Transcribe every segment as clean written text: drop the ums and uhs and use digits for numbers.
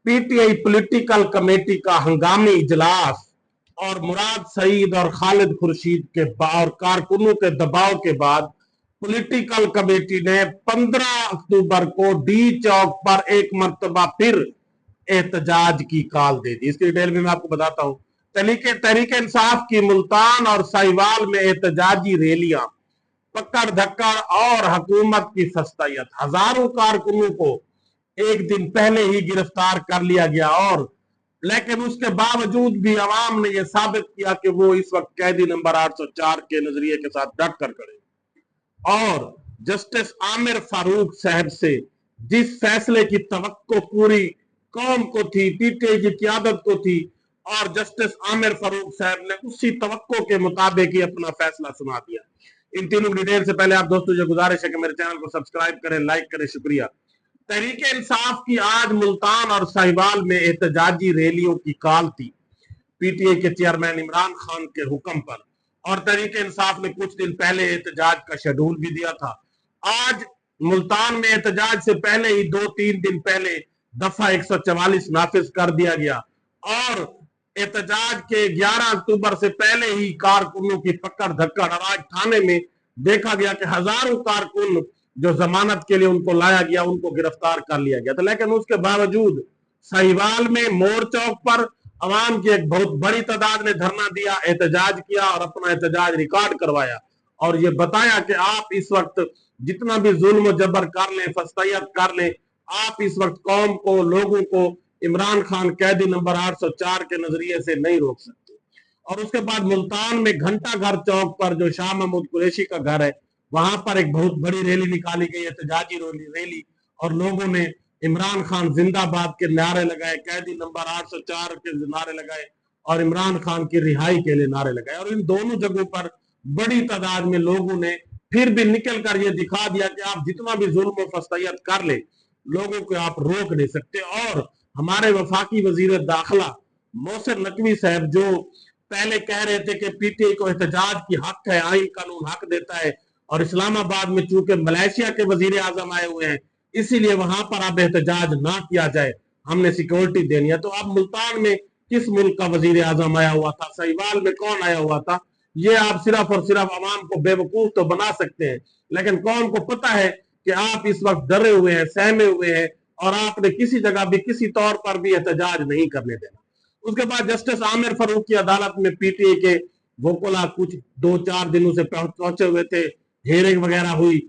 PTI political committee का हंगामी इजलास और मुराद सईद और खालिद खुर्शीद के और कारकुनों के दबाव के बाद पॉलिटिकल कमेटी ने 15 अक्टूबर को डी चौक पर एक मर्तबा फिर एहतजाज की कॉल दे दी। इसकी डिटेल भी मैं आपको बताता हूं। तहरीक इंसाफ की मुल्तान और साहिवाल में एहतजाजी रैलियां, पकड़ धक्कड़ और हुकूमत की फस्तैयत। हजारों कारकुनों को एक दिन पहले ही गिरफ्तार कर लिया गया और लेकिन उसके बावजूद भी अवाम ने यह साबित किया कि वो इस वक्त कैदी नंबर 804 के नजरिए के साथ डट कर खड़े। और जस्टिस आमिर फारूक साहब से जिस फैसले की तवक्को पूरी कौम को थी, पीटीआई की क़यादत को थी, और जस्टिस आमिर फारूक साहब ने उसी तवक्को के मुताबिक ही अपना फैसला सुना दिया। इन तीनों डिटेल से पहले आप दोस्तों जो गुजारिश है कि मेरे चैनल को सब्सक्राइब करें, लाइक करें, शुक्रिया। तहरीक इंसाफ की आज मुल्तान और साहिवाल में एहतजाजी रैलियों की कॉल थी पीटीआई के चेयरमैन इमरान खान के हुक्म पर, और तहरीक इंसाफ ने कुछ दिन पहले एहतजाज का शेड्यूल भी दिया था। आज मुल्तान में एहतजाज से पहले ही 2-3 दिन पहले दफा 144 नाफिज कर दिया गया और एहतजाज के 11 अक्टूबर से पहले ही कारकुनों की पकड़ धक्कड़, और आज थाने में देखा गया कि हजारों कारकुन जो जमानत के लिए उनको लाया गया, उनको गिरफ्तार कर लिया गया था। लेकिन उसके बावजूद साहिवाल में मोर चौक पर अवाम की एक बहुत बड़ी तादाद ने धरना दिया, एहतजाज किया और अपना एहतजाज रिकॉर्ड करवाया और ये बताया कि आप इस वक्त जितना भी जुल्म जबर कर लें, फस्तैयत कर लें, आप इस वक्त कौम को, लोगों को इमरान खान कैदी नंबर 804 के नजरिए से नहीं रोक सकते। और उसके बाद मुल्तान में घंटा घर चौक पर जो शाह महमूद कुरैशी का घर है, वहां पर एक बहुत बड़ी रैली निकाली गई, एहतजाजी रैली, और लोगों ने इमरान खान जिंदाबाद के नारे लगाए, कैदी नंबर 804 के नारे लगाए और इमरान खान की रिहाई के लिए नारे लगाए। और इन दोनों जगहों पर बड़ी तादाद में लोगों ने फिर भी निकल कर ये दिखा दिया कि आप जितना भी जुल्म फस्तैयत कर ले, लोगों को आप रोक नहीं सकते। और हमारे वफाकी वजीर दाखिला मोहसिन नकवी साहब जो पहले कह रहे थे कि पीटीआई को एहतजाज की हक है, आइन कानून हक देता है, और इस्लामाबाद में चूंकि मलेशिया के वजीर आजम आए हुए हैं इसीलिए वहां पर अब एहतजाज ना किया जाए, हमने सिक्योरिटी देनी है। तो अब मुल्तान में किस मुल्क का वजीर आजम आया हुआ था, साहिवाल में कौन आया हुआ था, ये आप सिर्फ और सिर्फ अवाम को बेवकूफ तो बना सकते हैं, लेकिन कौम को पता है कि आप इस वक्त डरे हुए हैं, सहमे हुए हैं, और आपने किसी जगह भी किसी तौर पर भी एहतजाज नहीं करने देना। उसके बाद जस्टिस आमिर फारूक की अदालत में पीटीआई के वोकला कुछ 2-4 दिनों से पहुंचे हुए थे, हेयरिंग वगैरह हुई।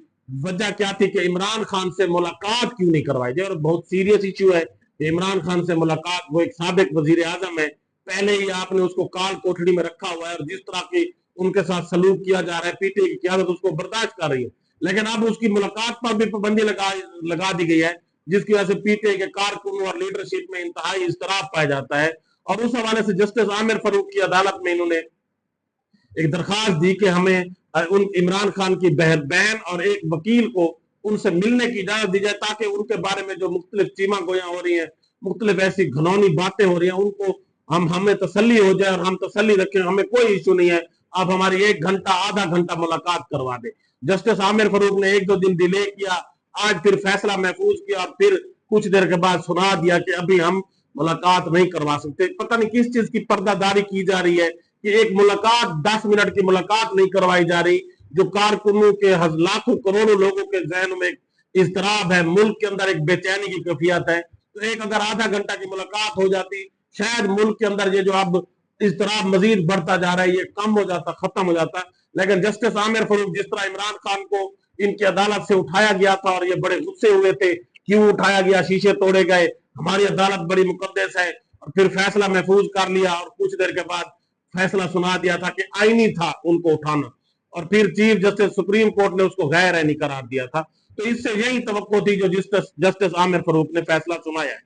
वजह क्या थी कि इमरान खान से मुलाकात क्यों नहीं करवाई जाए, और बहुत सीरियस इश्यू है इमरान खान से मुलाकात। वो एक साबिक वजीर आजम है, पहले ही आपने उसको काल कोठड़ी में रखा हुआ है और जिस तरह की उनके साथ सलूक किया जा रहा है, पीटीआई की क़यादत उसको बर्दाश्त कर रही है। लेकिन अब उसकी मुलाकात पर भी पाबंदी लगा दी गई है, जिसकी वजह से पीटीआई के कारकुनों और लीडरशिप में इंतहाई इज़्तिराब पाया जाता है। और उस हवाले से जस्टिस आमिर फारूक की अदालत में इन्होंने एक दरखास्त दी कि हमें उन इमरान खान की बहन और एक वकील को उनसे मिलने की इजाजत दी जाए, ताकि उनके बारे में जो मुख्तलिफ चीमा गोयां हो रही हैं, मुख्तलिफ ऐसी घनौनी बातें हो रही हैं, उनको हमें तसल्ली हो जाए और हम तसल्ली रखें, हमें कोई इशू नहीं है, आप हमारी 1 घंटा आधा घंटा मुलाकात करवा दे। जस्टिस आमिर फारूक ने 1-2 दिन डिले किया, आज फिर फैसला महफूज किया और फिर कुछ देर के बाद सुना दिया कि अभी हम मुलाकात नहीं करवा सकते। पता नहीं किस चीज की पर्दादारी की जा रही है कि एक मुलाकात 10 मिनट की मुलाकात नहीं करवाई जा रही, जो कारकुनों के लाखों करोड़ों लोगों के जहन में इज़्तिराब है, मुल्क के अंदर एक बेचैनी की कैफियत है। तो एक अगर आधा घंटा की मुलाकात हो जाती, शायद मुल्क के अंदर ये जो अब इज़्तिराब मजीद बढ़ता जा रहा है ये कम हो जाता, खत्म हो जाता। लेकिन जस्टिस आमिर फारूक जिस तरह इमरान खान को इनकी अदालत से उठाया गया था और ये बड़े गुस्से हुए थे, क्यों उठाया गया, शीशे तोड़े गए, हमारी अदालत बड़ी मुकद्दस है, और फिर फैसला महफूज कर लिया और कुछ देर के बाद फैसला सुना दिया था कि आईनी था उनको उठाना, और फिर चीफ जस्टिस सुप्रीम कोर्ट ने उसको गैर आईनी करार दिया था। तो इससे यही तवक्को थी जो जस्टिस आमिर फारूक ने फैसला सुनाया है।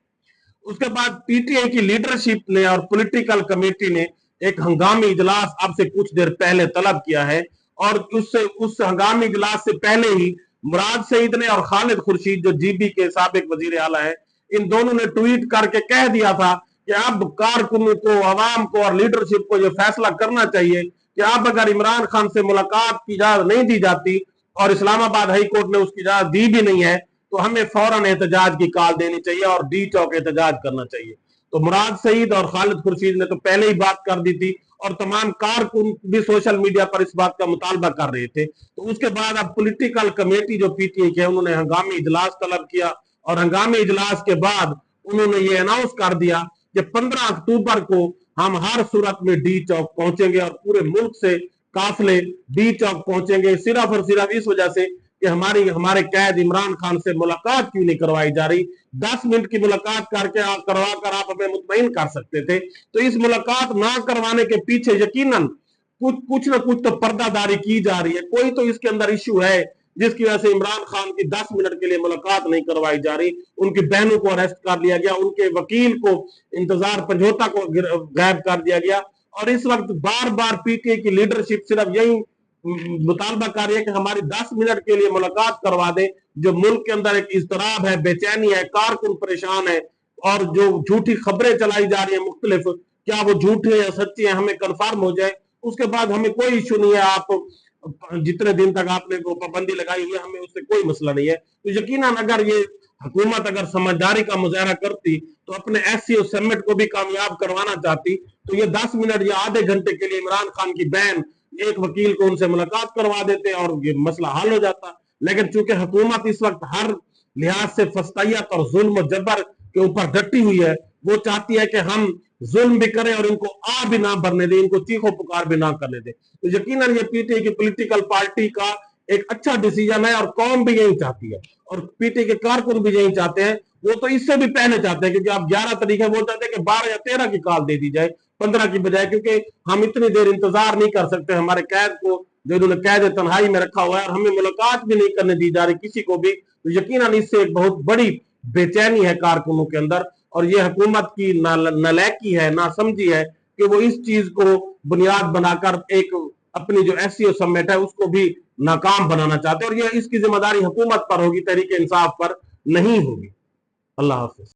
उसके बाद पीटीआई की लीडरशिप ने और पॉलिटिकल कमेटी ने एक हंगामी इजलास अब से कुछ देर पहले तलब किया है, और उस हंगामी इजलास से पहले ही मुराद सईद ने और खालिद खुर्शीद जो जीबी के साबिक वजीर आला है, इन दोनों ने ट्वीट करके कह दिया था कि अब कारकुनों को, अवाम को और लीडरशिप को यह फैसला करना चाहिए कि अब अगर इमरान खान से मुलाकात की इजाजत नहीं दी जाती, और इस्लामाबाद हाई कोर्ट ने उसकी इजाजत दी भी नहीं है, तो हमें फौरन एहतजाज की कॉल देनी चाहिए और डी चौक एहतजाज करना चाहिए। तो मुराद सईद और खालिद खुर्शीद ने तो पहले ही बात कर दी थी और तमाम कारकुन भी सोशल मीडिया पर इस बात का मुतालबा कर रहे थे। तो उसके बाद अब पॉलिटिकल कमेटी जो पीटीआई की है उन्होंने हंगामी इजलास तलब किया और हंगामी इजलास के बाद उन्होंने ये अनाउंस कर दिया कि 15 अक्टूबर को हम हर सूरत में डी चौक पहुंचेंगे और पूरे मुल्क से काफिले डी चौक पहुंचेंगे, सिर्फ और सिर्फ इस वजह से कि हमारे कैद इमरान खान से मुलाकात क्यों नहीं करवाई जा रही। 10 मिनट की मुलाकात करवा कर आप हमें मुतमईन कर सकते थे। तो इस मुलाकात ना करवाने के पीछे यकीनन कुछ ना कुछ तो पर्दादारी की जा रही है, कोई तो इसके अंदर इश्यू है जिसकी वजह से इमरान खान की 10 मिनट के लिए मुलाकात नहीं करवाई जा रही। उनकी बहनों को अरेस्ट कर लिया गया, उनके वकील को इंतजार पंजोता को गायब कर दिया गया और इस वक्त बार बार पीटीआई की लीडरशिप सिर्फ यही मुतालबा कर रही है कि हमारी 10 मिनट के लिए मुलाकात करवा दे। जो मुल्क के अंदर एक इज़्तिराब है, बेचैनी है, कारकुन परेशान है और जो झूठी खबरें चलाई जा रही है मुख्तलिफ, क्या वो झूठी है या सच्ची है हमें कंफर्म हो जाए, उसके बाद हमें कोई इशू नहीं है। आप जितने दिन तक आपने वो पाबंदी लगाई हुई है हमें उससे कोई मसला नहीं है। तो यकीनन अगर ये हुकूमत अगर समझदारी का मुजाहरा करती तो अपने एससीओ समिट को भी कामयाब करवाना चाहती तो ये 10 मिनट या आधे घंटे के लिए इमरान खान की बहन एक वकील को उनसे मुलाकात करवा देते और ये मसला हल हो जाता। लेकिन चूंकि हुकूमत इस वक्त हर लिहाज से फस्तैयत और जुल्म जबर के ऊपर डटी हुई है, वो चाहती है कि हम जुल्म भी करें और इनको आ भी ना भरने दें, इनको चीखो पुकार भी ना करने दें। तो यकीनन ये पीटीआई की पॉलिटिकल पार्टी का एक अच्छा डिसीजन है और कौम भी यही चाहती है और पीटीआई के कारकुन भी यही चाहते हैं। वो तो इससे भी पहले चाहते हैं क्योंकि आप 11 तारीख है वो चाहते हैं कि 12 या 13 की कॉल दे दी जाए 15 की बजाय, क्योंकि हम इतनी देर इंतजार नहीं कर सकते। हमारे कैद को जो इन्होंने कैद तन्हाई में रखा हुआ है और हमें मुलाकात भी नहीं करने दी जा रही किसी को भी, तो यकीनन इससे एक बहुत बड़ी बेचैनी है कारकुनों के अंदर और ये हुकूमत की नालायकी है, नासमझी है कि वो इस चीज को बुनियाद बनाकर एक अपनी जो एससीओ समिट है उसको भी नाकाम बनाना चाहते हैं और ये इसकी जिम्मेदारी हुकूमत पर होगी, तहरीक इंसाफ पर नहीं होगी। अल्लाह हाफिज।